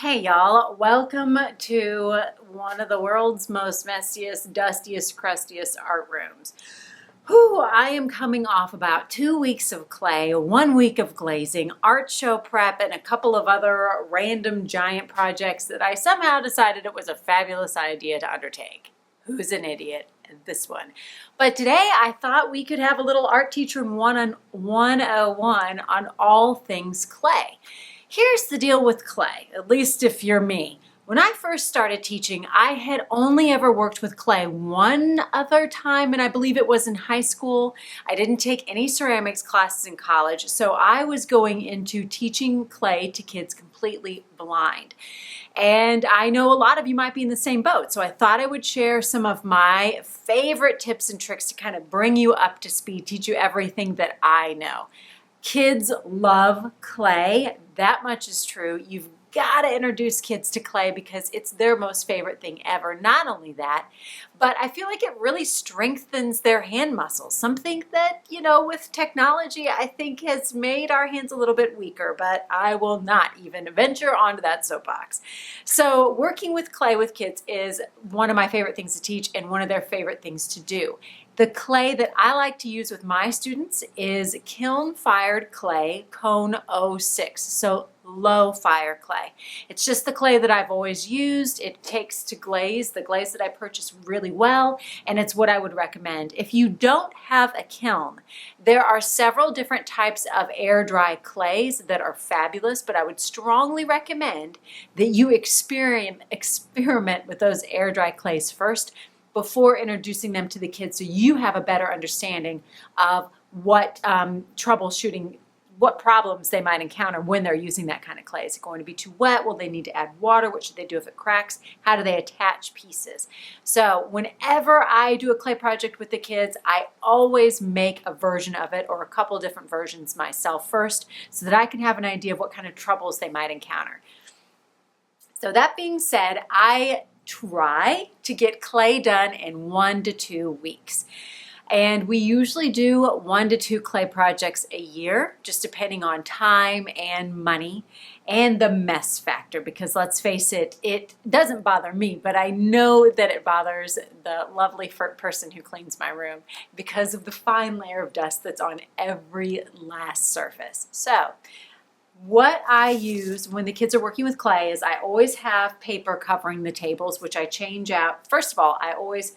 Hey y'all, welcome to one of the world's most messiest, dustiest, crustiest art rooms. Whew, I am coming off about 2 weeks of clay, 1 week of glazing, art show prep, and a couple of other random giant projects that I somehow decided it was a fabulous idea to undertake. Who's an idiot? This one. But today I thought we could have a little art teacher 101 on all things clay. Here's the deal with clay, at least if you're me. When I first started teaching, I had only ever worked with clay one other time, and I believe it was in high school. I didn't take any ceramics classes in college, so I was going into teaching clay to kids completely blind. And I know a lot of you might be in the same boat, so I thought I would share some of my favorite tips and tricks to kind of bring you up to speed, teach you everything that I know. Kids love clay. That much is true. You've got to introduce kids to clay because it's their most favorite thing ever. Not only that, but I feel like it really strengthens their hand muscles. Something that, with technology, I think has made our hands a little bit weaker, but I will not even venture onto that soapbox. So working with clay with kids is one of my favorite things to teach and one of their favorite things to do. The clay that I like to use with my students is kiln-fired clay, cone 06, so low fire clay. It's just the clay that I've always used. It takes to glaze, the glaze that I purchase really well, and it's what I would recommend. If you don't have a kiln, there are several different types of air dry clays that are fabulous, but I would strongly recommend that you experiment with those air dry clays first before introducing them to the kids so you have a better understanding of what what problems they might encounter when they're using that kind of clay. Is it going to be too wet? Will they need to add water? What should they do if it cracks? How do they attach pieces? So whenever I do a clay project with the kids, I always make a version of it or a couple different versions myself first so that I can have an idea of what kind of troubles they might encounter. So that being said, I try to get clay done in 1 to 2 weeks. And we usually do 1 to 2 clay projects a year, just depending on time and money and the mess factor, because let's face it, it doesn't bother me, but I know that it bothers the lovely person who cleans my room because of the fine layer of dust that's on every last surface. So what I use when the kids are working with clay is I always have paper covering the tables, which I change out. First of all, I always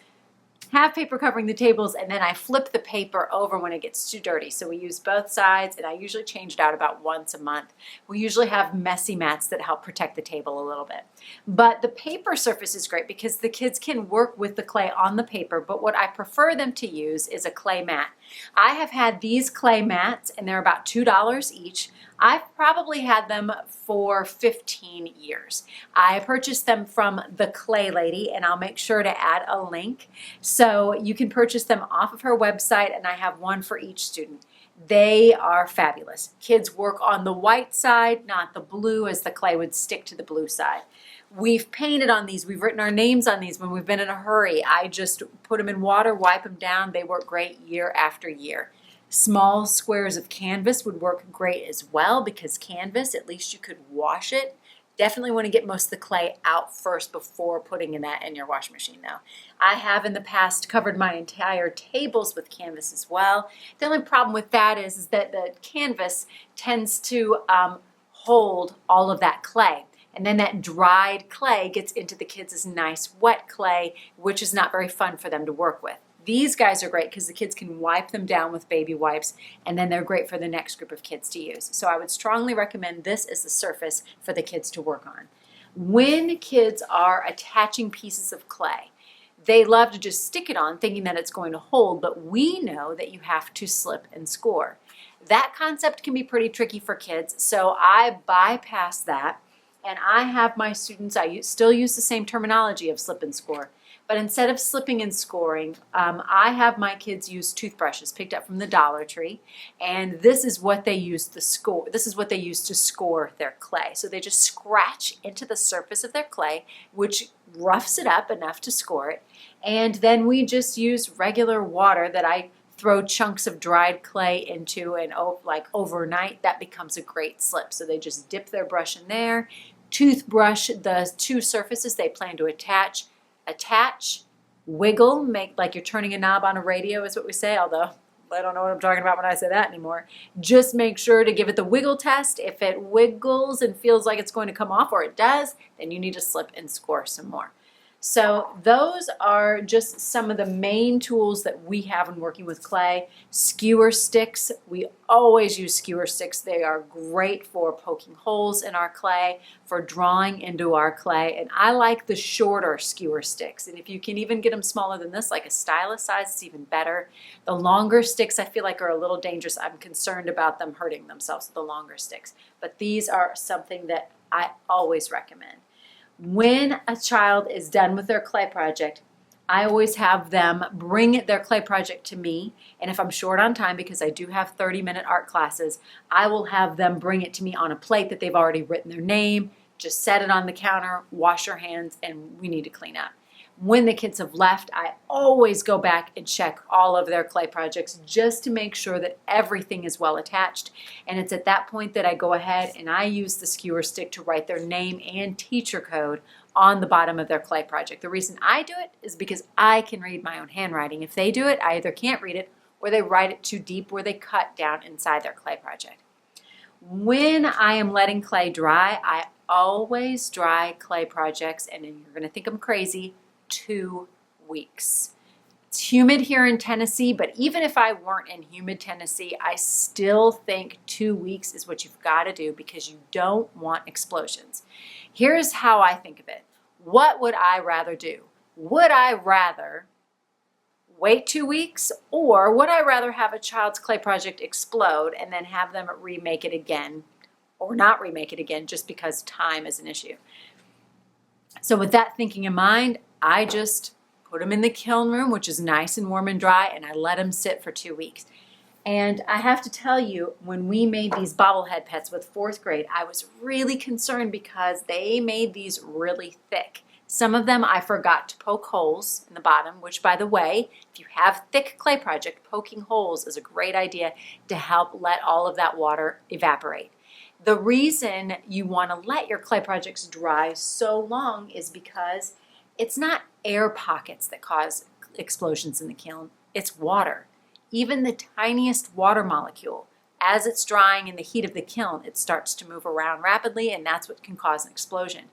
have paper covering the tables, and then I flip the paper over when it gets too dirty. So we use both sides, and I usually change it out about once a month. We usually have messy mats that help protect the table a little bit. But the paper surface is great because the kids can work with the clay on the paper, but what I prefer them to use is a clay mat. I have had these clay mats, and they're about $2 each. I've probably had them for 15 years. I purchased them from the Clay Lady, and I'll make sure to add a link. So you can purchase them off of her website, and I have one for each student. They are fabulous. Kids work on the white side, not the blue, as the clay would stick to the blue side. We've painted on these. We've written our names on these when we've been in a hurry. I just put them in water, wipe them down. They work great year after year. Small squares of canvas would work great as well because canvas, at least you could wash it. Definitely want to get most of the clay out first before putting that in your washing machine though. I have in the past covered my entire tables with canvas as well. The only problem with that is that the canvas tends to hold all of that clay. And then that dried clay gets into the kids' nice wet clay, which is not very fun for them to work with. These guys are great because the kids can wipe them down with baby wipes, and then they're great for the next group of kids to use. So I would strongly recommend this as the surface for the kids to work on. When kids are attaching pieces of clay, they love to just stick it on thinking that it's going to hold, but we know that you have to slip and score. That concept can be pretty tricky for kids, so I bypass that, and I have my students, still use the same terminology of slip and score. But instead of slipping and scoring, I have my kids use toothbrushes picked up from the Dollar Tree, and this is what they use to score. This is what they use to score their clay. So they just scratch into the surface of their clay, which roughs it up enough to score it, and then we just use regular water that I throw chunks of dried clay into, and like overnight, that becomes a great slip. So they just dip their brush in there, toothbrush the two surfaces they plan to attach, wiggle, make like you're turning a knob on a radio is what we say, although I don't know what I'm talking about when I say that anymore. Just make sure to give it the wiggle test. If it wiggles and feels like it's going to come off, or it does, then you need to slip and score some more. So those are just some of the main tools that we have when working with clay. Skewer sticks, we always use skewer sticks. They are great for poking holes in our clay, for drawing into our clay, and I like the shorter skewer sticks. And if you can even get them smaller than this, like a stylus size, it's even better. The longer sticks I feel like are a little dangerous. I'm concerned about them hurting themselves with the longer sticks. But these are something that I always recommend. When a child is done with their clay project, I always have them bring their clay project to me, and if I'm short on time, because I do have 30-minute art classes, I will have them bring it to me on a plate that they've already written their name, just set it on the counter, wash your hands, and we need to clean up. When the kids have left, I always go back and check all of their clay projects just to make sure that everything is well attached. And it's at that point that I go ahead and I use the skewer stick to write their name and teacher code on the bottom of their clay project. The reason I do it is because I can read my own handwriting. If they do it, I either can't read it or they write it too deep where they cut down inside their clay project. When I am letting clay dry, I always dry clay projects, and you're going to think I'm crazy, 2 weeks. It's humid here in Tennessee, but even if I weren't in humid Tennessee, I still think 2 weeks is what you've got to do because you don't want explosions. Here's how I think of it. What would I rather do? Would I rather wait 2 weeks, or would I rather have a child's clay project explode and then have them remake it again, or not remake it again just because time is an issue? So with that thinking in mind, I just put them in the kiln room, which is nice and warm and dry, and I let them sit for 2 weeks. And I have to tell you, when we made these bobblehead pets with 4th grade, I was really concerned because they made these really thick. Some of them I forgot to poke holes in the bottom, which, by the way, if you have thick clay project, poking holes is a great idea to help let all of that water evaporate. The reason you want to let your clay projects dry so long is because it's not air pockets that cause explosions in the kiln, it's water. Even the tiniest water molecule, as it's drying in the heat of the kiln, it starts to move around rapidly, and that's what can cause an explosion.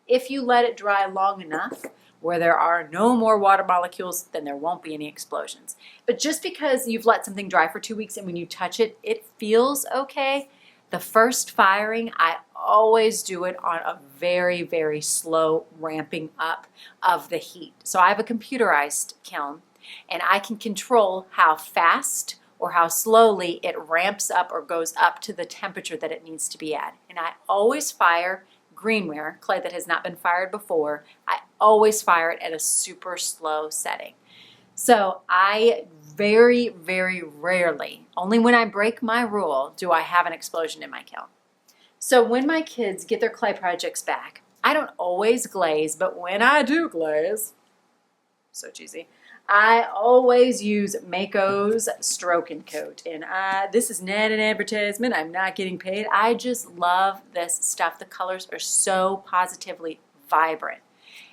If you let it dry long enough where there are no more water molecules, then there won't be any explosions. But just because you've let something dry for 2 weeks and when you touch it, it feels okay, the first firing, I always do it on a very, very slow ramping up of the heat. So I have a computerized kiln, and I can control how fast or how slowly it ramps up or goes up to the temperature that it needs to be at. And I always fire greenware, clay that has not been fired before. I always fire it at a super slow setting. So I very, very rarely, only when I break my rule, do I have an explosion in my kiln. So when my kids get their clay projects back, I don't always glaze, but when I do glaze, so cheesy, I always use Mako's Stroke and Coat. And this is not an advertisement. I'm not getting paid. I just love this stuff. The colors are so positively vibrant.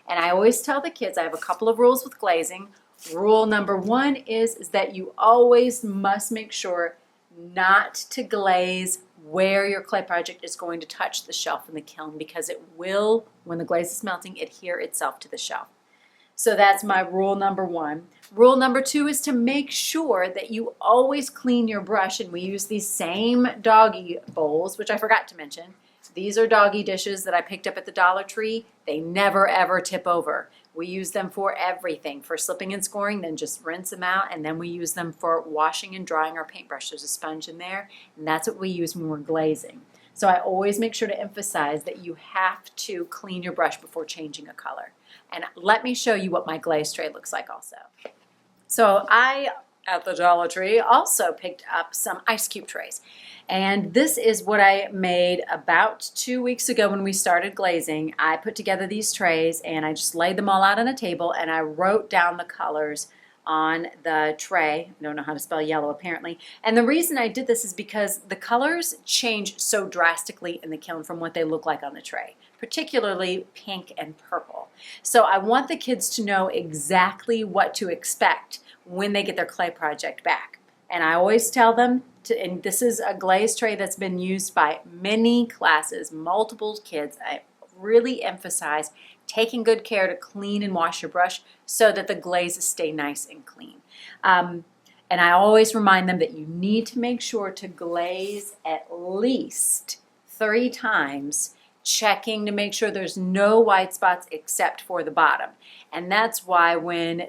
And I always tell the kids, I have a couple of rules with glazing. Rule number 1 is that you always must make sure not to glaze where your clay project is going to touch the shelf in the kiln, because it will, when the glaze is melting, adhere itself to the shelf. So that's my rule number 1. Rule number 2 is to make sure that you always clean your brush, and we use these same doggy bowls, which I forgot to mention. These are doggy dishes that I picked up at the Dollar Tree. They never ever tip over. We use them for everything, for slipping and scoring, then just rinse them out, and then we use them for washing and drying our paintbrush. There's a sponge in there, and that's what we use when we're glazing. So I always make sure to emphasize that you have to clean your brush before changing a color. And let me show you what my glaze tray looks like also. So I, at the Dollar Tree, also picked up some ice cube trays. And this is what I made about 2 weeks ago when we started glazing. I put together these trays and I just laid them all out on a table, and I wrote down the colors on the tray. I don't know how to spell yellow apparently. And the reason I did this is because the colors change so drastically in the kiln from what they look like on the tray. particularly pink and purple. So I want the kids to know exactly what to expect when they get their clay project back. And I always tell them, and this is a glaze tray that's been used by many classes, multiple kids. I really emphasize taking good care to clean and wash your brush so that the glazes stay nice and clean. And I always remind them that you need to make sure to glaze at least 3 times, checking to make sure there's no white spots except for the bottom. And that's why when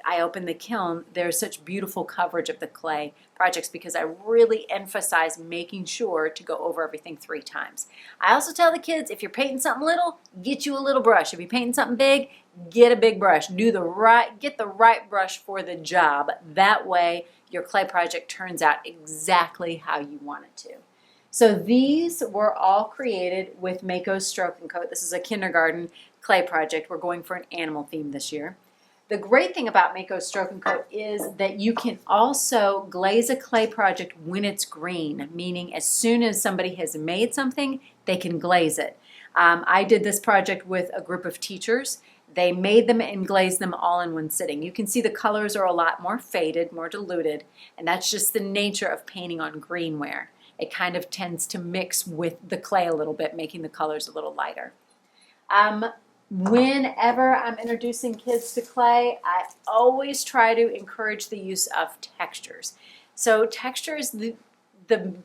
I open the kiln, there's such beautiful coverage of the clay projects, because I really emphasize making sure to go over everything 3 times. I also tell the kids, if you're painting something little, get you a little brush. If you're painting something big, get a big brush. Get the right brush for the job. That way your clay project turns out exactly how you want it to. So these were all created with Mako's Stroke and Coat. This is a kindergarten clay project. We're going for an animal theme this year. The great thing about Mako's Stroke and Coat is that you can also glaze a clay project when it's green, meaning as soon as somebody has made something, they can glaze it. I did this project with a group of teachers. They made them and glazed them all in one sitting. You can see the colors are a lot more faded, more diluted, and that's just the nature of painting on greenware. It kind of tends to mix with the clay a little bit, making the colors a little lighter. Whenever I'm introducing kids to clay, I always try to encourage the use of textures. So texture is the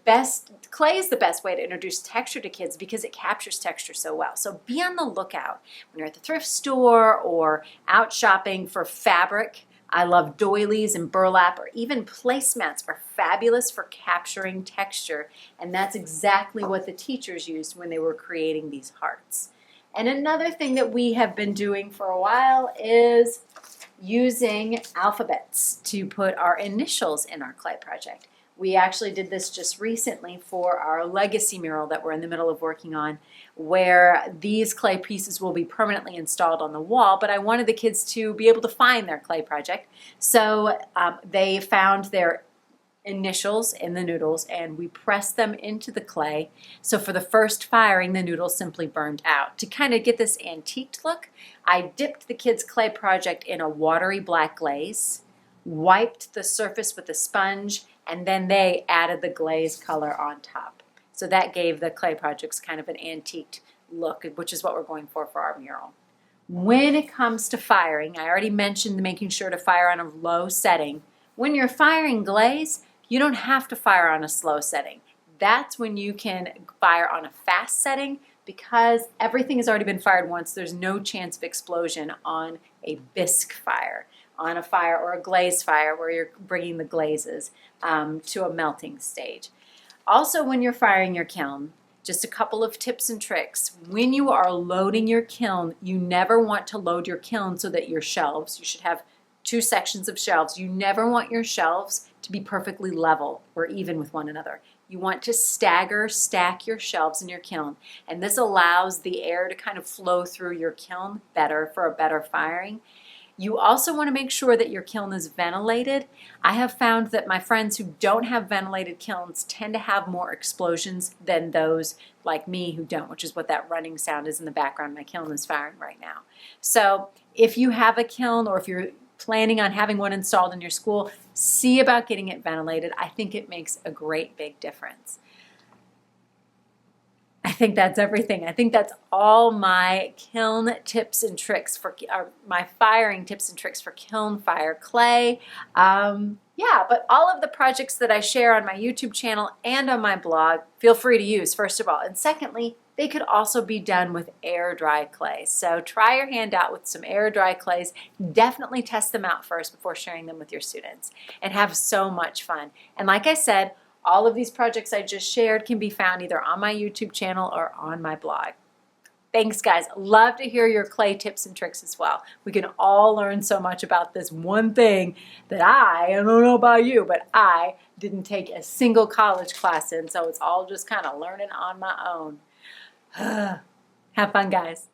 best, clay is the best way to introduce texture to kids because it captures texture so well. So be on the lookout when you're at the thrift store or out shopping for fabric. I love doilies and burlap, or even placemats are fabulous for capturing texture, and that's exactly what the teachers used when they were creating these hearts. And another thing that we have been doing for a while is using alphabets to put our initials in our clay project. We actually did this just recently for our legacy mural that we're in the middle of working on, where these clay pieces will be permanently installed on the wall, but I wanted the kids to be able to find their clay project. So they found their initials in the noodles and we pressed them into the clay. So for the first firing, the noodles simply burned out. To kind of get this antiqued look, I dipped the kids' clay project in a watery black glaze, wiped the surface with a sponge, and then they added the glaze color on top. So that gave the clay projects kind of an antiqued look, which is what we're going for our mural. When it comes to firing, I already mentioned making sure to fire on a low setting. When you're firing glaze, you don't have to fire on a slow setting. That's when you can fire on a fast setting, because everything has already been fired once. There's no chance of explosion on a bisque fire, on a fire or a glaze fire where you're bringing the glazes to a melting stage. Also, when you're firing your kiln, just a couple of tips and tricks. When you are loading your kiln, you never want to load your kiln so that your shelves, you should have 2 sections of shelves. You never want your shelves to be perfectly level or even with one another. You want to stack your shelves in your kiln, and this allows the air to kind of flow through your kiln better for a better firing. You also want to make sure that your kiln is ventilated. I have found that my friends who don't have ventilated kilns tend to have more explosions than those like me who don't, which is what that running sound is in the background. My kiln is firing right now. So if you have a kiln, or if you're planning on having one installed in your school, see about getting it ventilated. I think it makes a great big difference. I think that's everything. I think that's all my kiln tips and tricks for my firing tips and tricks for kiln fire clay. Yeah, but all of the projects that I share on my YouTube channel and on my blog, feel free to use, first of all. And secondly, they could also be done with air dry clay. So try your hand out with some air dry clays. Definitely test them out first before sharing them with your students, and have so much fun. And like I said, all of these projects I just shared can be found either on my YouTube channel or on my blog. Thanks, guys. Love to hear your clay tips and tricks as well. We can all learn so much about this one thing that I don't know about you, but I didn't take a single college class in, so it's all just kind of learning on my own. Have fun, guys.